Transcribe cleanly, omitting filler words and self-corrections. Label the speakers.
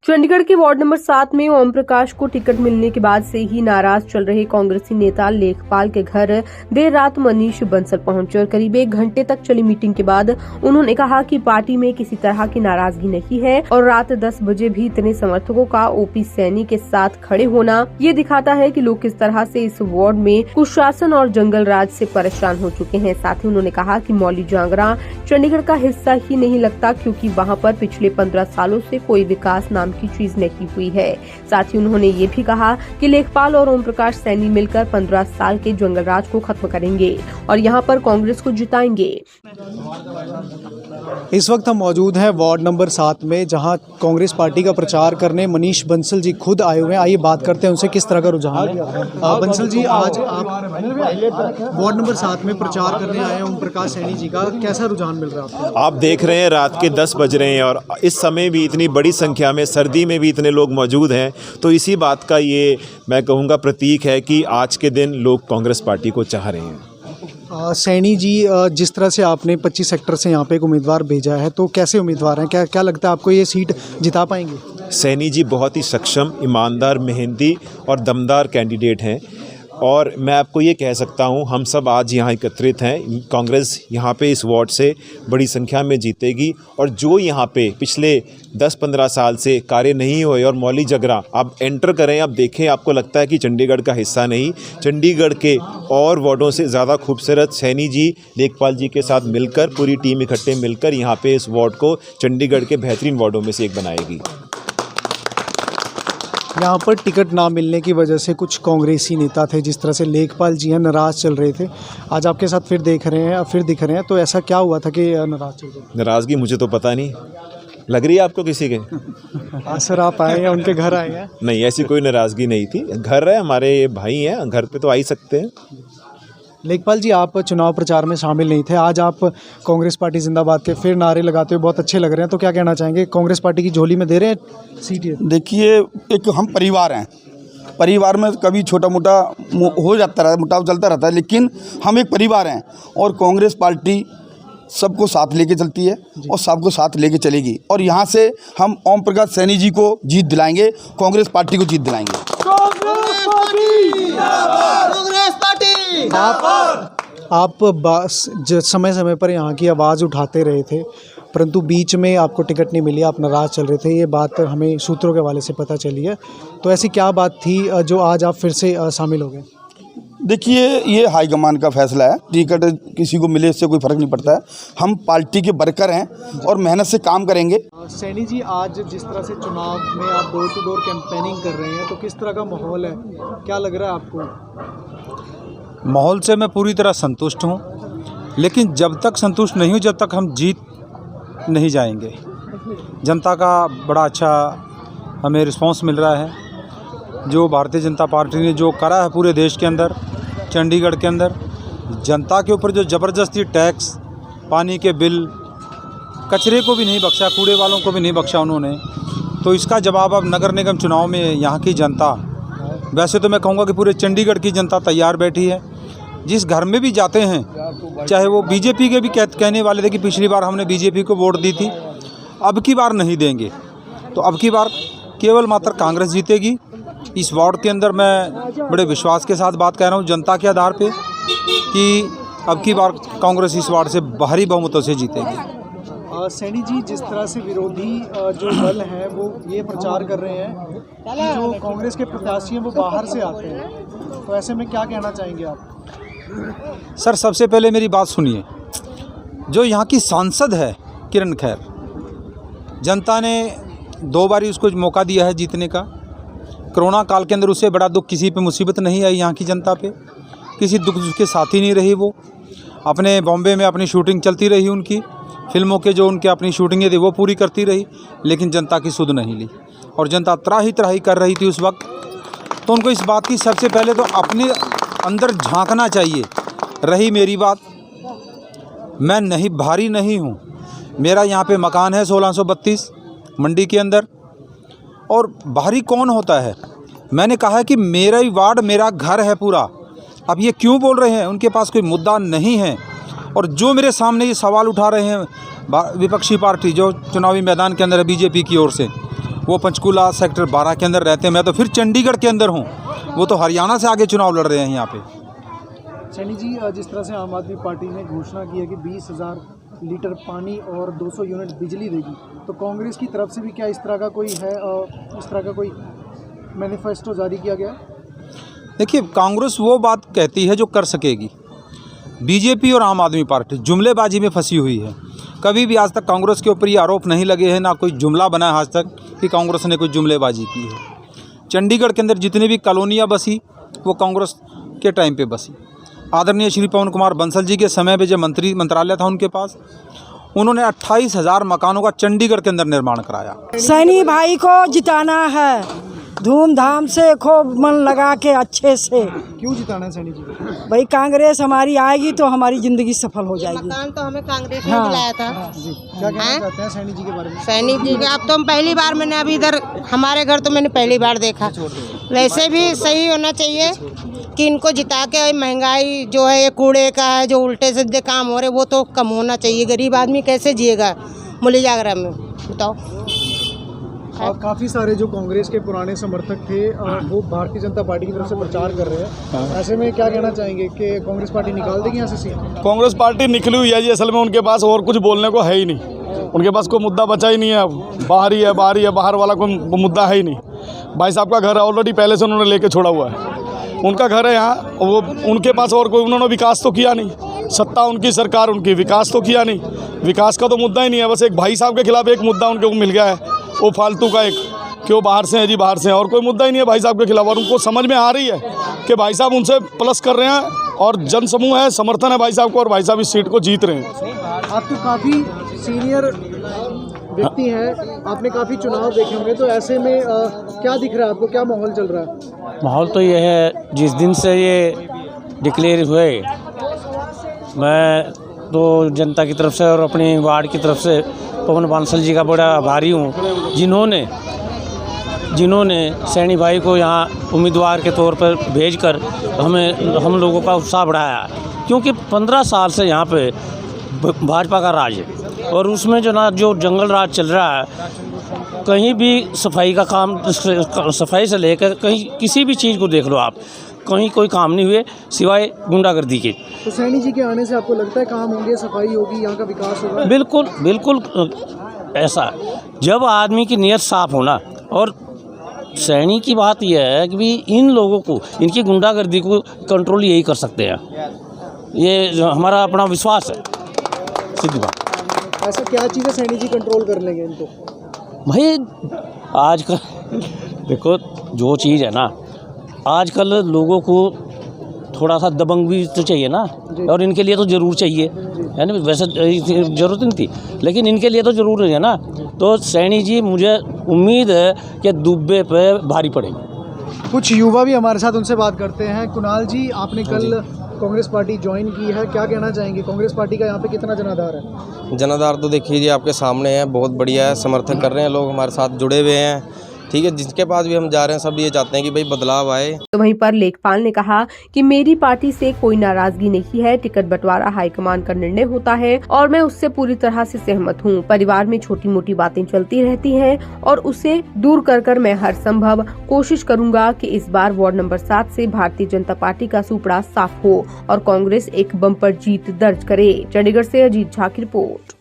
Speaker 1: चंडीगढ़ के ward number 7 में ओम प्रकाश को टिकट मिलने के बाद से ही नाराज चल रहे कांग्रेसी नेता लेखपाल के घर देर रात मनीष बंसल पहुंचे और करीब 1 घंटे तक चली मीटिंग के बाद उन्होंने कहा कि पार्टी में किसी तरह की नाराजगी नहीं है और रात 10 बजे भी इतने समर्थकों का ओपी सैनी के साथ खड़े होना ये दिखाता है कि लोग किस तरह से इस वार्ड में कुशासन और जंगल राज से परेशान हो चुके हैं। साथ ही उन्होंने कहा कि मौली जांगरा चंडीगढ़ का हिस्सा ही नहीं लगता, क्योंकि वहाँ पर पिछले 15 सालों से कोई विकास नाम की चीज नहीं हुई है। साथ ही उन्होंने ये भी कहा कि लेखपाल और ओम प्रकाश सैनी मिलकर 15 साल के जंगल राज को खत्म करेंगे और यहाँ पर कांग्रेस को जिताएंगे।
Speaker 2: इस वक्त हम मौजूद हैं वार्ड नंबर 7 में, जहां कांग्रेस पार्टी का प्रचार करने मनीष बंसल जी खुद आए हुए हैं। आइए बात करते हैं उनसे किस तरह का रुझान है। बंसल जी, आज आप वार्ड नंबर 7 में प्रचार करने आए हैं ओम प्रकाश सैनी जी का, कैसा रुझान मिल रहा है आपको?
Speaker 3: आप देख रहे हैं रात के 10 बज रहे हैं और इस समय भी इतनी बड़ी संख्या में, सर्दी में भी इतने लोग मौजूद हैं, तो इसी बात का ये मैं कहूँगा प्रतीक है कि आज के दिन लोग कांग्रेस पार्टी को चाह रहे हैं।
Speaker 2: सैनी जी, जिस तरह से आपने 25 सेक्टर से यहाँ पे एक उम्मीदवार भेजा है, तो कैसे उम्मीदवार हैं? क्या लगता है आपको ये सीट जिता पाएंगे?
Speaker 3: सैनी जी बहुत ही सक्षम, ईमानदार, मेहनती और दमदार कैंडिडेट हैं और मैं आपको ये कह सकता हूँ, हम सब आज यहाँ एकत्रित हैं। कांग्रेस यहाँ पे इस वार्ड से बड़ी संख्या में जीतेगी और जो यहाँ पे पिछले 10-15 साल से कार्य नहीं हुए और मौली जगरा आप एंटर करें, आप देखें, आपको लगता है कि चंडीगढ़ का हिस्सा नहीं, चंडीगढ़ के और वार्डों से ज़्यादा खूबसूरत सैनी जी लेखपाल जी के साथ मिलकर, पूरी टीम इकट्ठे मिलकर यहाँ पे इस वार्ड को चंडीगढ़ के बेहतरीन वार्डों में से एक बनाएगी।
Speaker 2: यहाँ पर टिकट ना मिलने की वजह से कुछ कांग्रेसी नेता थे, जिस तरह से लेखपाल जी हैं, नाराज़ चल रहे थे। आज आपके साथ फिर दिख रहे हैं, तो ऐसा क्या हुआ था कि नाराज़ चल रहे थे?
Speaker 3: नाराज़गी मुझे तो पता नहीं, लग रही है आपको किसी के?
Speaker 2: सर, आप आए हैं, उनके घर आए हैं?
Speaker 3: नहीं, ऐसी कोई नाराज़गी नहीं थी। घर है, हमारे भाई हैं, घर पे तो आ ही सकते हैं।
Speaker 2: लेखपाल जी, आप चुनाव प्रचार में शामिल नहीं थे, आज आप कांग्रेस पार्टी जिंदाबाद के फिर नारे लगाते हुए बहुत अच्छे लग रहे हैं, तो क्या कहना चाहेंगे? कांग्रेस पार्टी की झोली में दे रहे हैं सीट?
Speaker 4: देखिए, एक हम परिवार हैं, परिवार में कभी छोटा मोटा हो जाता रहता है, मुटाव चलता रहता है, लेकिन हम एक परिवार हैं और कांग्रेस पार्टी सबको साथ लेके चलती है और सबको साथ लेके चलेगी और यहाँ से हम ओम प्रकाश सैनी जी को जीत दिलाएंगे, कांग्रेस पार्टी को जीत दिलाएंगे।
Speaker 2: आप समय समय पर यहाँ की आवाज़ उठाते रहे थे, परंतु बीच में आपको टिकट नहीं मिली, आप नाराज़ चल रहे थे, ये बात हमें सूत्रों के हवाले से पता चली है। तो ऐसी क्या बात थी जो आज आप फिर से शामिल हो गए?
Speaker 4: देखिए, ये हाईकमान का फैसला है, टिकट किसी को मिले इससे कोई फ़र्क नहीं पड़ता है। हम पार्टी के वर्कर हैं और मेहनत से काम करेंगे।
Speaker 2: सैनी जी, आज जिस तरह से चुनाव में आप डोर टू डोर कैंपेनिंग कर रहे हैं, तो किस तरह का माहौल है, क्या लग रहा है आपको?
Speaker 5: माहौल से मैं पूरी तरह संतुष्ट हूँ, लेकिन जब तक संतुष्ट नहीं हूँ, जब तक हम जीत नहीं जाएंगे। जनता का बड़ा अच्छा हमें रिस्पांस मिल रहा है। जो भारतीय जनता पार्टी ने जो करा है पूरे देश के अंदर, चंडीगढ़ के अंदर, जनता के ऊपर जो ज़बरदस्ती टैक्स, पानी के बिल, कचरे को भी नहीं बख्शा, कूड़े वालों को भी नहीं बख्शा उन्होंने, तो इसका जवाब अब नगर निगम चुनाव में यहाँ की जनता, वैसे तो मैं कहूँगा कि पूरे चंडीगढ़ की जनता तैयार बैठी है। जिस घर में भी जाते हैं, चाहे वो बीजेपी के भी कहने वाले थे कि पिछली बार हमने बीजेपी को वोट दी थी, अब की बार नहीं देंगे, तो अब की बार केवल मात्र कांग्रेस जीतेगी। इस वार्ड के अंदर मैं बड़े विश्वास के साथ बात कह रहा हूँ जनता के आधार पे कि अब की बार कांग्रेस इस वार्ड से भारी बहुमतों से जीतेगी।
Speaker 2: सैनी जी, जिस तरह से विरोधी जो दल हैं वो ये प्रचार कर रहे हैं कि जो कांग्रेस के प्रत्याशी हैं वो बाहर से आते हैं, तो ऐसे में क्या कहना चाहेंगे आप?
Speaker 5: सर, सबसे पहले मेरी बात सुनिए। जो यहाँ की सांसद है किरण खैर, जनता ने 2 बार उसको मौका दिया है जीतने का। कोरोना काल के अंदर उससे बड़ा दुख किसी पे मुसीबत नहीं आई, यहाँ की जनता पे किसी दुख के साथी नहीं रही। वो अपने बॉम्बे में अपनी शूटिंग चलती रही, उनकी फिल्मों के जो उनके अपनी शूटिंगें थी वो पूरी करती रही, लेकिन जनता की सुध नहीं ली और जनता त्राही त्राही कर रही थी उस वक्त। तो उनको इस बात की सबसे पहले तो अपने अंदर झांकना चाहिए। रही मेरी बात, मैं नहीं भारी नहीं हूँ, मेरा यहाँ पे मकान है 1632 मंडी के अंदर, और भारी कौन होता है? मैंने कहा है कि मेरा ही वार्ड, मेरा घर है पूरा। अब ये क्यों बोल रहे हैं? उनके पास कोई मुद्दा नहीं है। और जो मेरे सामने ये सवाल उठा रहे हैं विपक्षी पार्टी जो चुनावी मैदान के अंदर है बीजेपी की ओर से, वो पंचकूला सेक्टर 12 के अंदर रहते हैं, मैं तो फिर चंडीगढ़ के अंदर हूँ, वो तो हरियाणा से आगे चुनाव लड़ रहे हैं यहाँ पे।
Speaker 2: सैनी जी, जिस तरह से आम आदमी पार्टी ने घोषणा की है कि 20,000 लीटर पानी और 200 यूनिट बिजली देगी, तो कांग्रेस की तरफ से भी क्या इस तरह का कोई है, इस तरह का कोई मैनिफेस्टो जारी किया गया?
Speaker 5: देखिए, कांग्रेस वो बात कहती है जो कर सकेगी। बीजेपी और आम आदमी पार्टी जुमलेबाजी में फंसी हुई है। कभी भी आज तक कांग्रेस के ऊपर ये आरोप नहीं लगे हैं, ना कोई जुमला बना है आज तक कि कांग्रेस ने कोई जुमलेबाजी की है। चंडीगढ़ के अंदर जितनी भी कॉलोनियाँ बसी वो कांग्रेस के टाइम पे बसी। आदरणीय श्री पवन कुमार बंसल जी के समय पे जब मंत्रालय था उनके पास, उन्होंने 28,000 मकानों का चंडीगढ़ के अंदर निर्माण कराया।
Speaker 6: सैनी भाई को जिताना है, धूमधाम से, खूब मन लगा के अच्छे से।
Speaker 2: क्यों जिताना है सैनी जी को?
Speaker 6: भाई कांग्रेस हमारी आएगी तो हमारी ज़िंदगी सफल हो जाएगी।
Speaker 7: मकान तो हमें कांग्रेस ने दिलाया था।
Speaker 2: जी, क्या कहना चाहते हैं सैनी जी के बारे में?
Speaker 7: सैनी जी का अब तो हम पहली बार, मैंने अभी इधर हमारे घर तो मैंने पहली बार देखा। वैसे भी सही होना चाहिए कि इनको जिता के महंगाई जो है, ये कूड़े का है, जो उल्टे सीधे काम हो रहे, वो तो कम होना चाहिए। गरीब आदमी कैसे जिएगा मुलीजागरा में, बताओ।
Speaker 2: काफ़ी सारे जो कांग्रेस के पुराने समर्थक थे वो भारतीय जनता पार्टी की तरफ से प्रचार कर रहे हैं। ऐसे में क्या कहना चाहेंगे कि कांग्रेस पार्टी निकाल देगी यहाँ से सीट?
Speaker 8: कांग्रेस पार्टी निकली हुई है जी, असल में उनके पास और कुछ बोलने को है ही नहीं। उनके पास कोई मुद्दा बचा ही नहीं है। बाहर ही है, बाहर वाला कोई मुद्दा है ही नहीं। भाई साहब का घर ऑलरेडी पहले से उन्होंने लेके छोड़ा हुआ है, उनका घर है यहाँ। वो उनके पास और कोई, उन्होंने विकास तो किया नहीं। सत्ता उनकी, सरकार उनकी, विकास तो किया नहीं। विकास का तो मुद्दा ही नहीं है। बस एक भाई साहब के खिलाफ एक मुद्दा उनको मिल गया है, वो फालतू का एक, क्यों बाहर से हैं जी, बाहर से हैं, और कोई मुद्दा ही नहीं है भाई साहब के खिलाफ। और उनको समझ में आ रही है कि भाई साहब उनसे प्लस कर रहे हैं और जनसमूह है, समर्थन है भाई साहब को, और भाई साहब इस सीट को जीत रहे हैं।
Speaker 2: आप तो काफ़ी सीनियर व्यक्ति हैं, आपने काफ़ी चुनाव देखे होंगे, तो ऐसे में क्या दिख रहा है आपको, क्या माहौल चल रहा है?
Speaker 9: माहौल तो ये है, जिस दिन से ये डिक्लेयर हुए, मैं तो जनता की तरफ से और अपनी वार्ड की तरफ से पवन बांसल जी का बड़ा आभारी हूँ, जिन्होंने सैनी भाई को यहाँ उम्मीदवार के तौर पर भेजकर हम लोगों का उत्साह बढ़ाया। क्योंकि 15 साल से यहाँ पे भाजपा का राज है, और उसमें जो जंगल राज चल रहा है, कहीं भी सफाई का काम, सफाई से लेकर कहीं किसी भी चीज़ को देख लो आप, कहीं कोई काम नहीं हुए सिवाय गुंडागर्दी के।
Speaker 2: तो सैनी जी के आने से आपको लगता है काम होंगे, सफाई होगी, यहाँ का विकास होगा?
Speaker 9: बिल्कुल बिल्कुल ऐसा, जब आदमी की नीयत साफ होना। और सैनी की बात यह है कि भी इन लोगों को, इनकी गुंडागर्दी को कंट्रोल यही कर सकते हैं, ये हमारा अपना विश्वास है, सीधी बात।
Speaker 2: ऐसा क्या चीज़ है सैनी जी कंट्रोल कर लेंगे इनको?
Speaker 9: भाई आजकल देखो, जो चीज़ है ना, आजकल लोगों को थोड़ा सा दबंग भी तो चाहिए ना, और इनके लिए तो ज़रूर चाहिए, है ना। वैसे ज़रूरत नहीं थी, लेकिन इनके लिए तो ज़रूर है ना। तो सैनी जी, मुझे उम्मीद है कि दुब्बे पे भारी पड़ेगी।
Speaker 2: कुछ युवा भी हमारे साथ, उनसे बात करते हैं। कुणाल जी, आपने कल कांग्रेस पार्टी ज्वाइन की है, क्या कहना चाहेंगे? कांग्रेस पार्टी का यहाँ पे कितना जनाधार है?
Speaker 10: जनाधार तो देखिए जी आपके सामने है, बहुत बढ़िया है, समर्थन कर रहे हैं लोग, हमारे साथ जुड़े हुए हैं। ठीक है, जिसके पास भी हम जा रहे हैं सब ये चाहते हैं कि भाई बदलाव आए।
Speaker 1: तो वहीं पर लेखपाल ने कहा कि मेरी पार्टी से कोई नाराजगी नहीं है, टिकट बंटवारा हाईकमान का निर्णय होता है और मैं उससे पूरी तरह से सहमत हूं। परिवार में छोटी मोटी बातें चलती रहती हैं और उसे दूर कर मैं हर संभव कोशिश करूंगा कि इस बार वार्ड नंबर 7 से भारतीय जनता पार्टी का सुपड़ा साफ हो और कांग्रेस एक बम्पर जीत दर्ज करे। चंडीगढ़ से अजीत झा की रिपोर्ट।